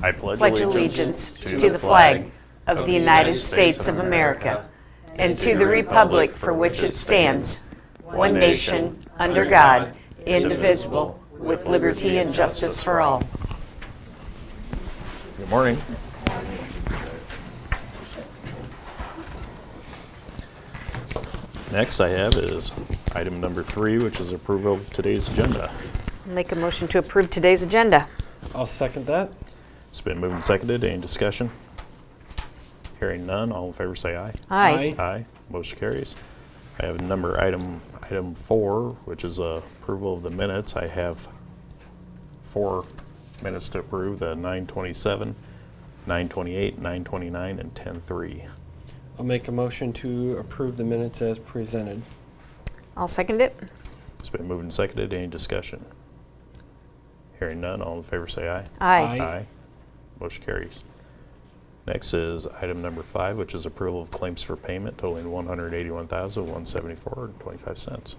I pledge allegiance to the flag of the United States of America and to the republic for which it stands, one nation, under God, indivisible, with liberty and justice for all. Good morning. Next I have is item number 3, which is approval of today's agenda. Make a motion to approve today's agenda. I'll second that. It's been moved and seconded. Any discussion? Hearing none, all in favor say aye. Aye. Aye. Motion carries. I have item 4, which is approval of the minutes. I have 4 minutes to approve, the 9/27, 9/28, 9/29, and 10/3. I'll make a motion to approve the minutes as presented. I'll second it. It's been moved and seconded. Any discussion? Hearing none, all in favor say aye. Aye. Aye. Motion carries. Next is item number 5, which is approval of claims for payment totaling $181,174.25.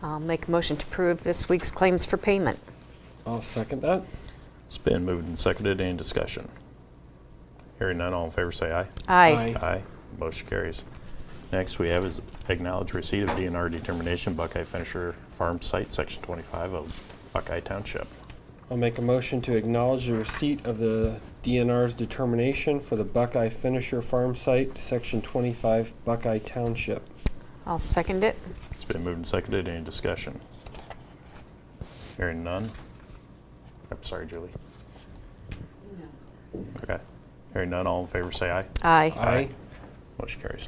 I'll make a motion to approve this week's claims for payment. I'll second that. It's been moved and seconded. Any discussion? Hearing none, all in favor say aye. Aye. Aye. Motion carries. Next we have is acknowledge receipt of DNR determination, Buckeye Finisher Farm Site, Section 25 of Buckeye Township. I'll make a motion to acknowledge the receipt of the DNR's determination for the Buckeye Finisher Farm Site, Section 25, Buckeye Township. I'll second it. It's been moved and seconded. Any discussion? Hearing none. I'm sorry, Julie. No. Okay. Hearing none, all in favor say aye. Aye. Aye. Motion carries.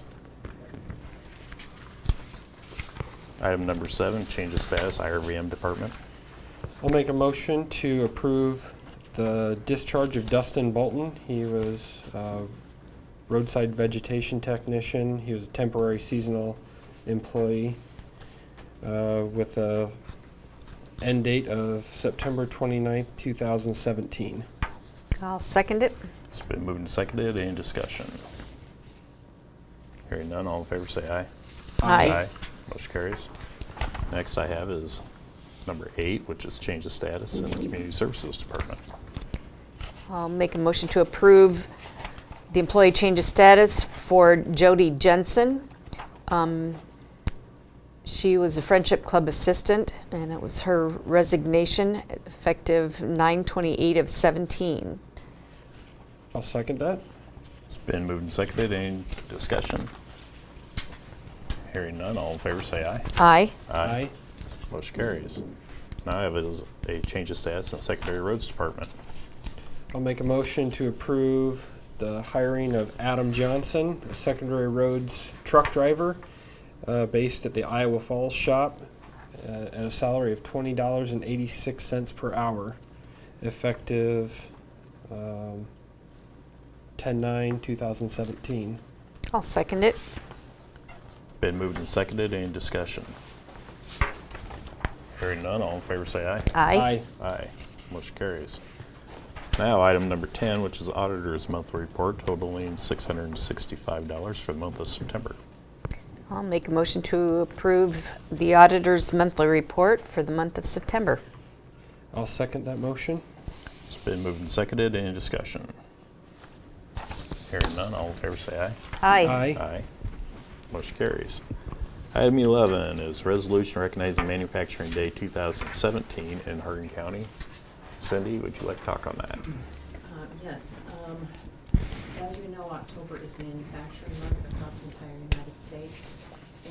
Item number 7, change of status, IRVM department. I'll make a motion to approve the discharge of Dustin Bolton. He was a roadside vegetation technician. He was a temporary seasonal employee with a end date of September 29th, 2017. I'll second it. It's been moved and seconded. Any discussion? Hearing none, all in favor say aye. Aye. Motion carries. Next I have is number 8, which is change of status in the Community Services Department. I'll make a motion to approve the employee change of status for Jody Jensen. She was a Friendship Club assistant, and it was her resignation effective 9/28 of 17. I'll second that. It's been moved and seconded. Any discussion? Hearing none, all in favor say aye. Aye. Aye. Motion carries. Now I have is a change of status in the Secondary Roads Department. I'll make a motion to approve the hiring of Adam Johnson, a secondary roads truck driver, based at the Iowa Falls shop at a salary of $20.86 per hour, effective 10/9/2017. I'll second it. Been moved and seconded. Any discussion? Hearing none, all in favor say aye. Aye. Aye. Motion carries. Now item number 10, which is the Auditor's Monthly Report totaling $665 for the month of September. I'll make a motion to approve the auditor's monthly report for the month of September. I'll second that motion. It's been moved and seconded. Any discussion? Hearing none, all in favor say aye. Aye. Aye. Motion carries. Item 11 is resolution recognizing Manufacturing Day 2017 in Hardin County. Cindy, would you like to talk on that? Yes. As you know, October is Manufacturing Month across the entire United States.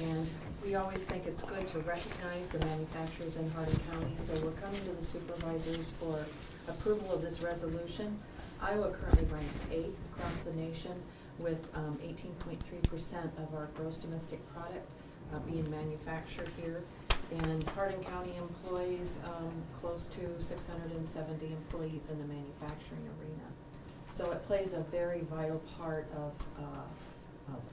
And we always think it's good to recognize the manufacturers in Hardin County. So we're coming to the supervisors for approval of this resolution. Iowa currently ranks 8th across the nation with 18.3% of our gross domestic product being manufactured here. And Hardin County employs close to 670 employees in the manufacturing arena. So it plays a very vital part of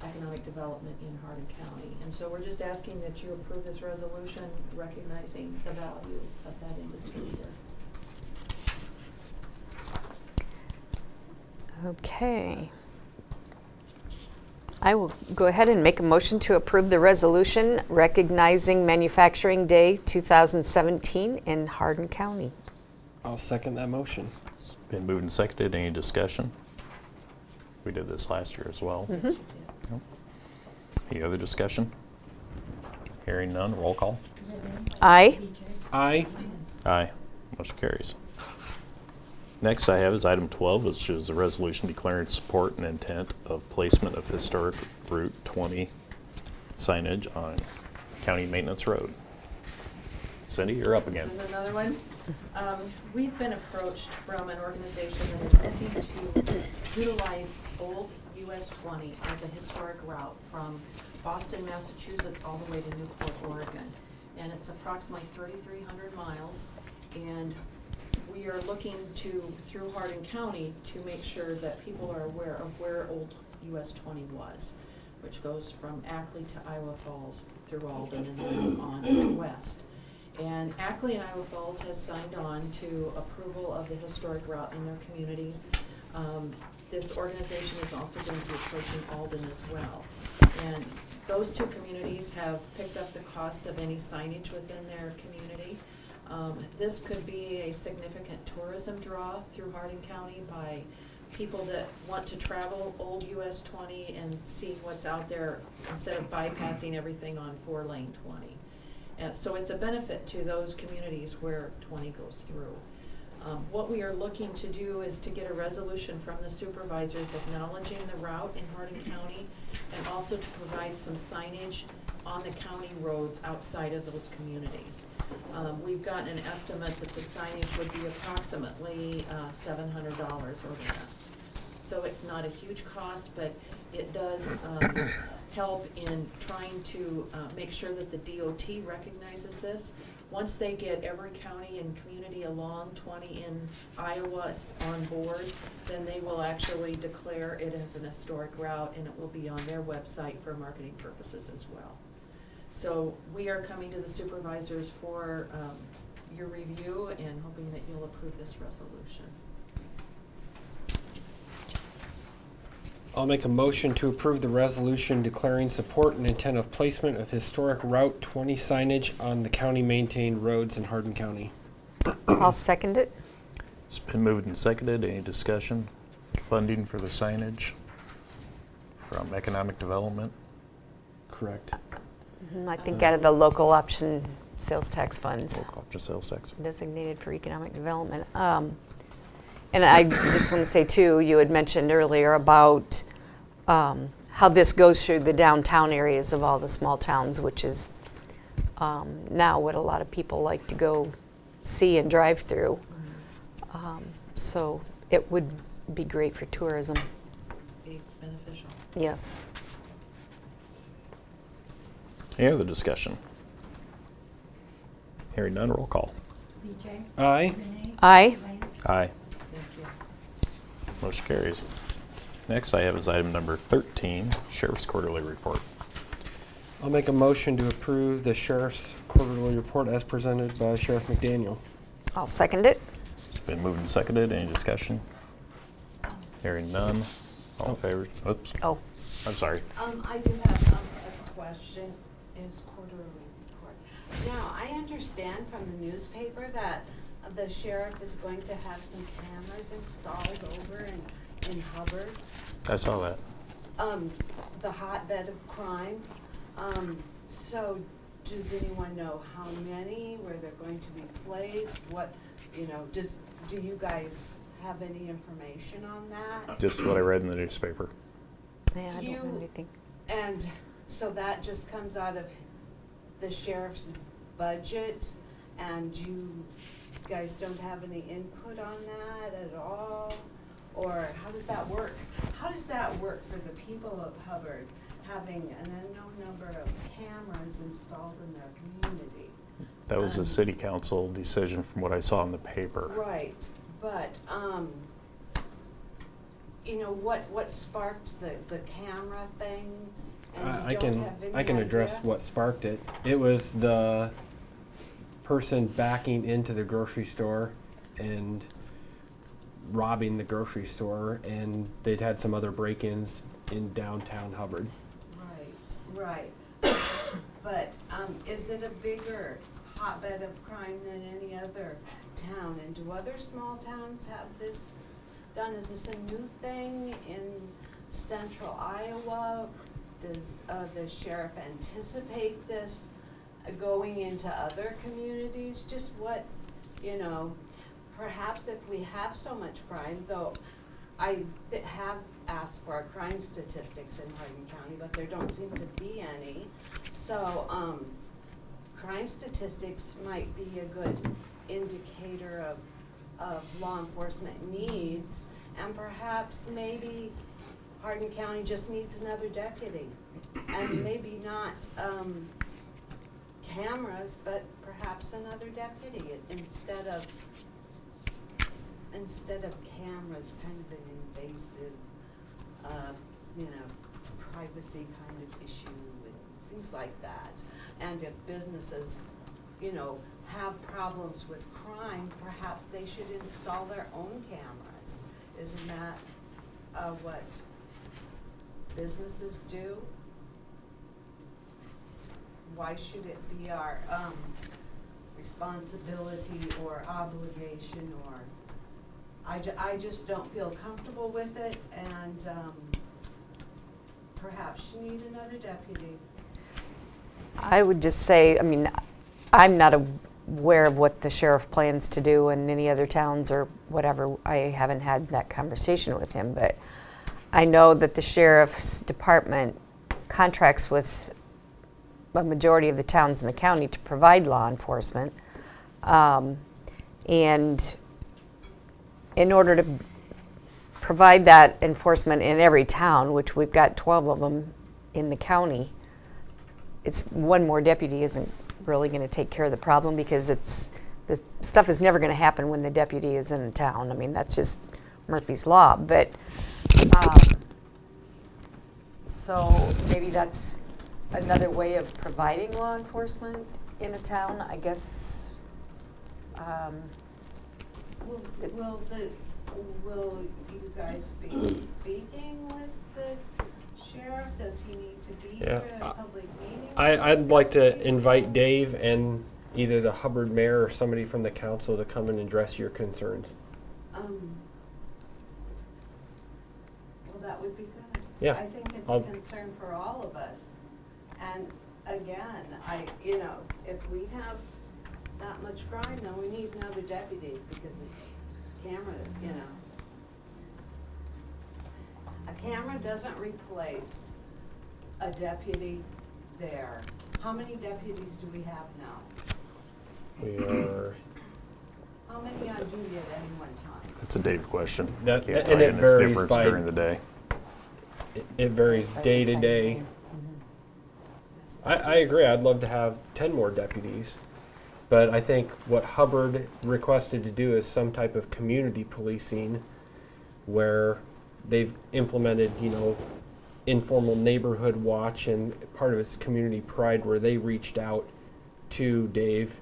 economic development in Hardin County. And so we're just asking that you approve this resolution recognizing the value of that industry here. Okay. I will go ahead and make a motion to approve the resolution recognizing Manufacturing Day 2017 in Hardin County. I'll second that motion. It's been moved and seconded. Any discussion? We did this last year as well. Nope. Any other discussion? Hearing none, roll call. Aye. Aye. Aye. Motion carries. Next I have is item 12, which is a resolution declaring support and intent of placement of historic Route 20 signage on County Maintenance Road. Cindy, you're up again. This is another one. We've been approached from an organization that is looking to utilize old US 20 as a historic route from Boston, Massachusetts, all the way to Newport, Oregon. And it's approximately 3,300 miles. And we are looking to, through Hardin County, to make sure that people are aware of where old US 20 was, which goes from Ackley to Iowa Falls through Alden and then on to the west. And Ackley and Iowa Falls has signed on to approval of the historic route in their communities. This organization is also going to be approaching Alden as well. And those two communities have picked up the cost of any signage within their community. This could be a significant tourism draw through Hardin County by people that want to travel old US 20 and see what's out there instead of bypassing everything on 4-lane 20. So it's a benefit to those communities where 20 goes through. What we are looking to do is to get a resolution from the supervisors acknowledging the route in Hardin County and also to provide some signage on the county roads outside of those communities. We've gotten an estimate that the signage would be approximately $700 or less. So it's not a huge cost, but it does help in trying to make sure that the DOT recognizes this. Once they get every county and community along 20 in Iowa on board, then they will actually declare it as an historic route and it will be on their website for marketing purposes as well. So we are coming to the supervisors for your review and hoping that you'll approve this resolution. I'll make a motion to approve the resolution declaring support and intent of placement of historic Route 20 signage on the county-maintained roads in Hardin County. I'll second it. It's been moved and seconded. Any discussion? Funding for the signage from economic development? Correct. I think out of the local option sales tax funds Local option sales tax. designated for economic development. And I just want to say too, you had mentioned earlier about how this goes through the downtown areas of all the small towns, which is now what a lot of people like to go see and drive through. So it would be great for tourism. Be beneficial. Yes. Any other discussion? Hearing none, roll call. BJ? Aye. Renee? Aye. Lance? Aye. Thank you. Motion carries. Next I have is item number 13, Sheriff's Quarterly Report. I'll make a motion to approve the sheriff's quarterly report as presented by Sheriff McDaniel. I'll second it. It's been moved and seconded. Any discussion? Hearing none. All in favor? Oops. Oh, I'm sorry. I do have a question, is quarterly report. Now, I understand from the newspaper that the sheriff is going to have some cameras installed over in Hubbard, I saw that. the hotbed of crime. So does anyone know how many, where they're going to be placed, what, do you guys have any information on that? Just what I read in the newspaper. yeah, I don't know anything. And so that just comes out of the sheriff's budget, and you guys don't have any input on that at all? Or how does that work? How does that work for the people of Hubbard, having an unknown number of cameras installed in their community? That was a city council decision from what I saw in the paper. Right, but, what sparked the camera thing? And I you don't have any I can address idea? what sparked it. It was the person backing into the grocery store and robbing the grocery store, and they'd had some other break-ins in downtown Hubbard. Right. But is it a bigger hotbed of crime than any other town, and do other small towns have this done? Is this a new thing in central Iowa? Does the sheriff anticipate this going into other communities? Just what, you know, perhaps if we have so much crime, though I have asked for crime statistics in Hardin County, but there don't seem to be any. So crime statistics might be a good indicator of law enforcement needs, and perhaps maybe Hardin County just needs another deputy. And maybe not cameras, but perhaps another deputy instead of cameras, kind of an invasive, you know, privacy kind of issue and things like that. And if businesses, you know, have problems with crime, perhaps they should install their own cameras. Isn't that what businesses do? Why should it be our responsibility or obligation, or I just don't feel comfortable with it, and perhaps you need another deputy. I would just say, I mean, I'm not aware of what the sheriff plans to do in any other towns or whatever. I haven't had that conversation with him, but I know that the sheriff's department contracts with a majority of the towns in the county to provide law enforcement. And in order to provide that enforcement in every town, which we've got 12 of them in the county, it's one more deputy isn't really going to take care of the problem, because the stuff is never going to happen when the deputy is in the town. I mean, that's just Murphy's Law. But so maybe that's another way of providing law enforcement in a town, I guess. Will you guys be speaking with the sheriff? Does he need to be here at a public meeting? I'd like to invite Dave and either the Hubbard mayor or somebody from the council to come and address your concerns. Well, that would be good. Yeah. I think it's a concern for all of us. And again, you know, if we have that much crime, then we need another deputy, because a camera, you know. A camera doesn't replace a deputy there. How many deputies do we have now? We are. How many on duty at any one time? It's a Dave question. That- Can't and tell you it this varies difference by- during the day. It varies day to day. I agree. I'd love to have 10 more deputies. But I think what Hubbard requested to do is some type of community policing, where they've implemented, you know, informal neighborhood watch, and part of it's community pride, where they reached out to Dave.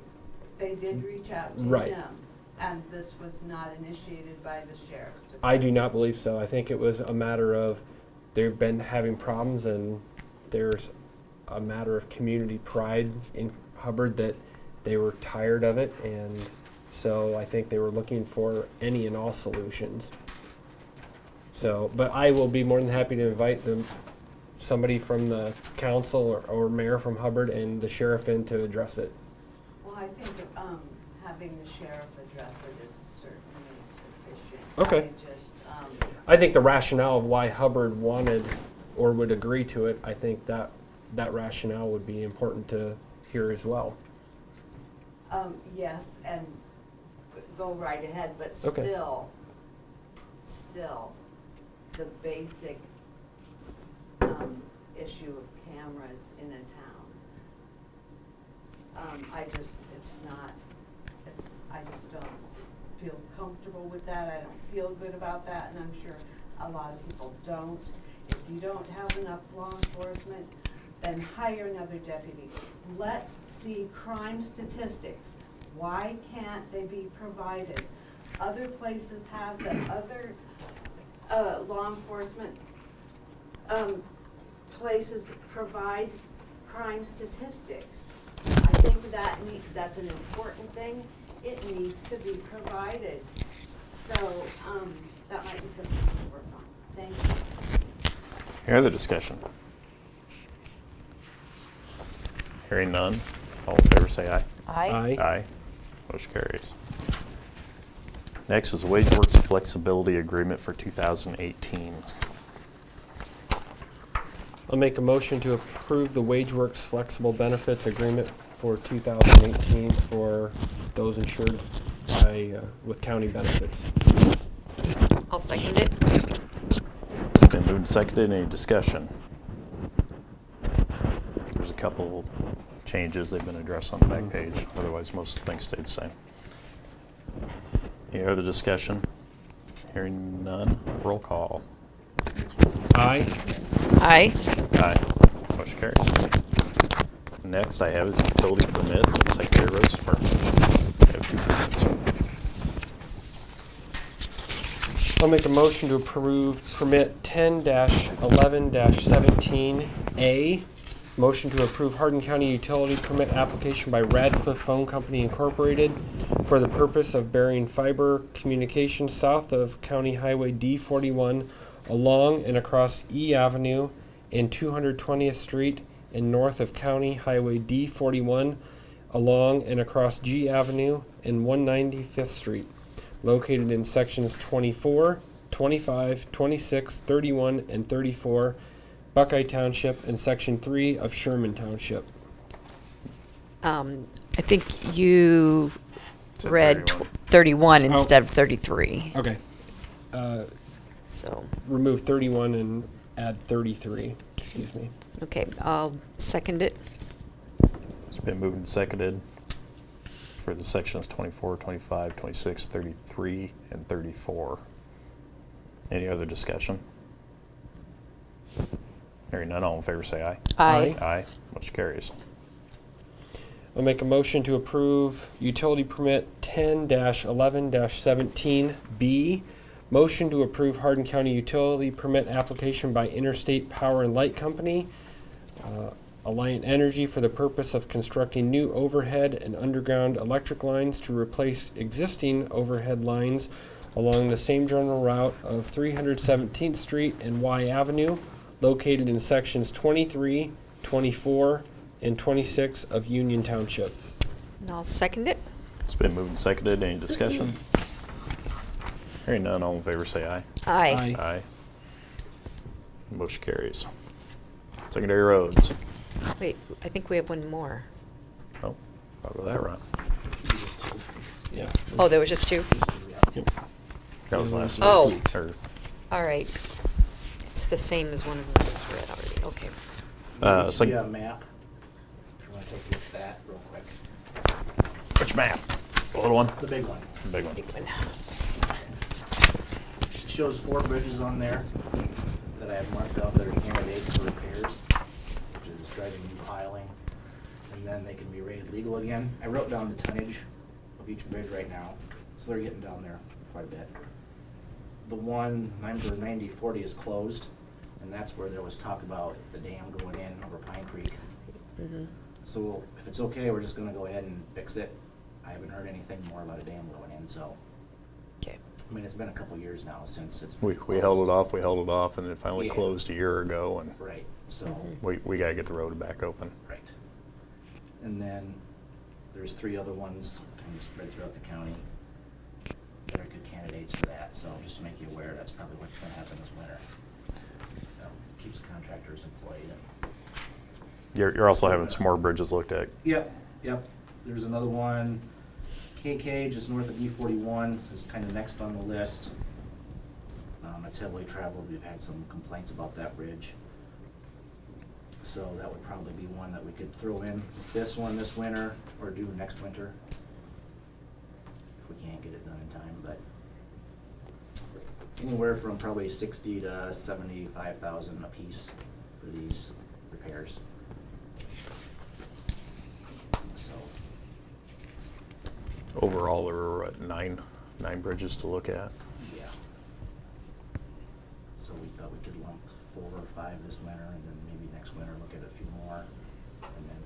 They did reach out to Right. him, and this was not initiated by the sheriff's department. I do not believe so. I think it was a matter of they've been having problems, and there's a matter of community pride in Hubbard that they were tired of it, and so I think they were looking for any and all solutions. So, but I will be more than happy to invite somebody from the council or mayor from Hubbard and the sheriff in to address it. Well, I think having the sheriff address it is certainly sufficient. Okay. I think the rationale of why Hubbard wanted or would agree to it, I think that rationale would be important to hear as well. Yes, and go right ahead, but Okay. still, the basic issue of cameras in a town. I just don't feel comfortable with that. I don't feel good about that, and I'm sure a lot of people don't. If you don't have enough law enforcement, then hire another deputy. Let's see crime statistics. Why can't they be provided? Other places have them. Other law enforcement places provide crime statistics. I think that's an important thing, it needs to be provided. So, that might be something to work on. Thank you. Any other discussion? Hearing none, all in favor say aye. Aye. Aye. Motion carries. Next is WageWorks Flexibility Agreement for 2018. I'll make a motion to approve the WageWorks Flexible Benefits Agreement for 2018 for those insured by, with county benefits. I'll second it. It's been moved and seconded. Any discussion? There's a couple changes. They've been addressed on the back page. Otherwise, most things stayed the same. Any other discussion? Hearing none, roll call. Aye. Aye. Aye. Motion carries. Next I have is utility permits and secondary roads department. I have 2 permits. I'll make a motion to approve permit 10-11-17A. Motion to approve Hardin County utility permit application by Radcliffe Phone Company Incorporated for the purpose of burying fiber communications south of County Highway D41 along and across E Avenue and 220th Street and north of County Highway D41 along and across G Avenue and 195th Street, located in sections 24, 25, 26, 31, and 34, Buckeye Township, and Section 3 of Sherman Township. I think you Said read 31. 31 instead of 33. Okay. So, Remove 31 and add 33. Excuse me. okay, I'll second it. It's been moved and seconded for the sections 24, 25, 26, 33, and 34. Any other discussion? Hearing none, all in favor say aye. Aye. Aye. Motion carries. I'll make a motion to approve utility permit 10-11-17B. Motion to approve Hardin County utility permit application by Interstate Power and Light Company, Alliant Energy, for the purpose of constructing new overhead and underground electric lines to replace existing overhead lines along the same general route of 317th Street and Y Avenue, located in sections 23, 24, and 26 of Union Township. And I'll second it. It's been moved and seconded. Any discussion? Hearing none, all in favor say aye. Aye. Aye. Motion carries. Secondary roads. Wait, I think we have one more. Oh, I'll go that route. Yeah. Oh, there was just 2? Yep. That was last Oh. week. Or, All right. It's the same as one of them that was read already. Okay. uh, See sec- a map, if you want to take a look at that real quick. which map? The little one? The big one. The big one. Big one. It shows 4 bridges on there that I have marked out that are candidates for repairs, which is driving new piling, and then they can be rated legal again. I wrote down the tonnage of each bridge right now, so they're getting down there quite a bit. The one, number 9040, is closed, and that's where there was talk about the dam going in over Pine Creek. Mm-hmm. So if it's okay, we're just gonna go ahead and fix it. I haven't heard anything more about a dam going in, so, Okay. I mean, it's been a couple years now since it's been We closed. held it off, and it finally Yeah. closed a year ago, and Right, so, we gotta get the road back open. right. And then there's 3 other ones kind of spread throughout the county that are good candidates for that, so just to make you aware, that's probably what's gonna happen this winter. Keeps the contractors employed. You're also having some more bridges looked at. Yep. There's another one, KK, just north of E41, is kind of next on the list. It's heavily traveled. We've had some complaints about that bridge. So that would probably be one that we could throw in this one this winter or do next winter. If we can't get it done in time, but anywhere from probably 60 to 75,000 a piece for these repairs. So, Overall, there were what, nine bridges to look at. yeah. So we thought we could lump 4 or 5 this winter, and then maybe next winter look at a few more, and then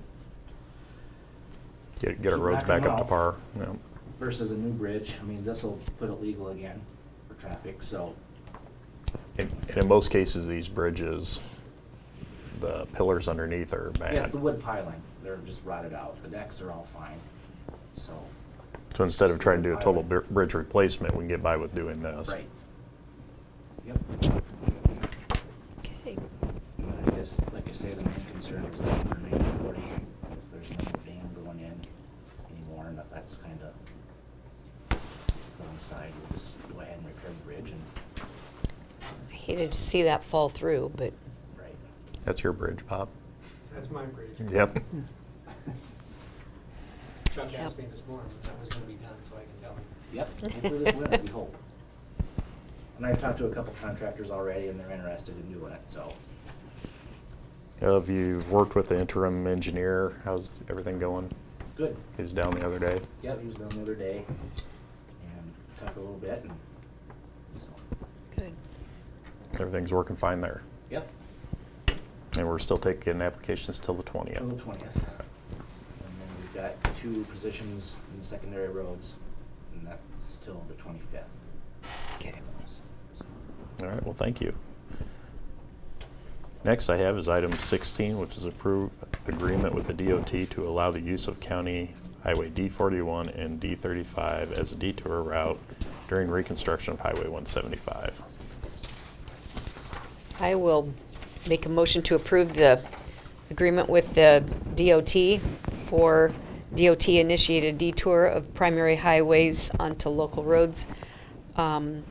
Get our Keep roads knocking back up to them par. out. Yeah. versus a new bridge. I mean, this'll put it legal again for traffic, so. And in most cases, these bridges, the pillars underneath are bad. Yes, the wood piling, they're just rotted out. The decks are all fine, so. So instead of trying to do a total bridge replacement, we can get by with doing this. Right. Yep. Okay. I guess, like I say, the main concern was that remaining 40, if there's no dam going in anymore, and if that's kind of put on the side, we'll just go ahead and repair the bridge and, I hated to see that fall through, but right. That's your bridge, Bob? That's my bridge. Yep. Chuck Yep. asked me this morning if that was gonna be done, so I can tell him. Yep, hopefully this winter, we hope. And I've talked to a couple contractors already, and they're interested in doing it, so. Have you worked with the interim engineer? How's everything going? Good. He was down the other day. Yep, he was down the other day, and talked a little bit, and so. good. Everything's working fine there. Yep. And we're still taking applications till the 20th. Till the 20th. And then we've got 2 positions in the secondary roads, and that's till the 25th. Okay. So, All right, well, thank you. Next I have is item 16, which is approve agreement with the DOT to allow the use of County Highway D41 and D35 as a detour route during reconstruction of Highway 175. I will make a motion to approve the agreement with the DOT for DOT-initiated detour of primary highways onto local roads. And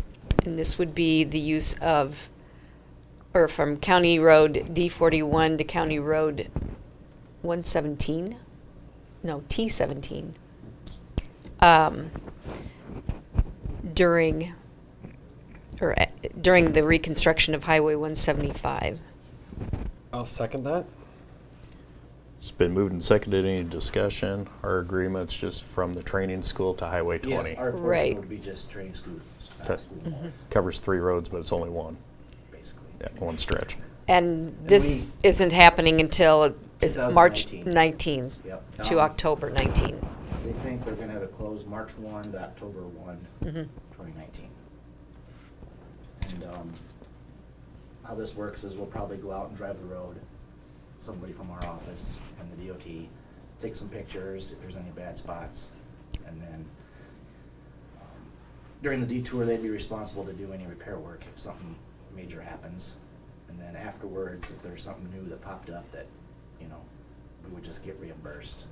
this would be the use of, or from County Road D41 to County Road 117? No, T17. During the reconstruction of Highway 175. I'll second that. It's been moved and seconded. Any discussion? Our agreement's just from the training school to Highway 20. yes, our Right. portion would be just training schools, Okay. school north, Covers 3 roads, but it's only one. basically. Yeah, one stretch. And this isn't happening until is March 2019. 19th Yep. to October 19. They think they're gonna have it closed March 1 to October 1, Mhm. 2019. And, how this works is we'll probably go out and drive the road, somebody from our office and the DOT, take some pictures if there's any bad spots, and then, during the detour, they'd be responsible to do any repair work if something major happens. And then afterwards, if there's something new that popped up that, you know, we would just get reimbursed,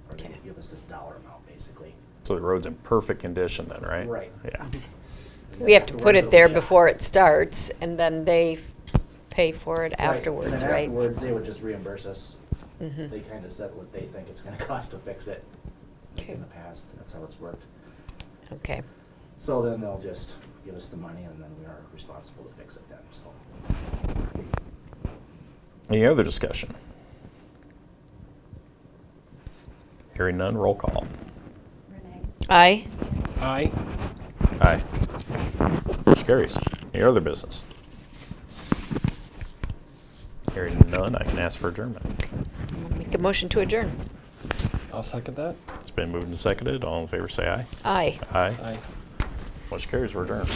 or they Okay. would give us this dollar amount, basically. So the road's in perfect condition then, right? Right. Yeah. And We have to then put it afterwards, there it'll be before shot. it starts, and then they pay for it Right. afterwards, And then right? afterwards, they would just reimburse us. Mhm. They kind of said what they think it's gonna cost to fix it, like Okay. in the past, that's how it's worked. Okay. So then they'll just give us the money, and then we are responsible to fix it then, so. Any other discussion? Hearing none, roll call. Aye. Aye. Aye. Motion carries. Any other business? Hearing none, I can ask for adjournment. I'll make a motion to adjourn. I'll second that. It's been moved and seconded. All in favor say aye. Aye. Aye. Aye. Motion carries. We're adjourned.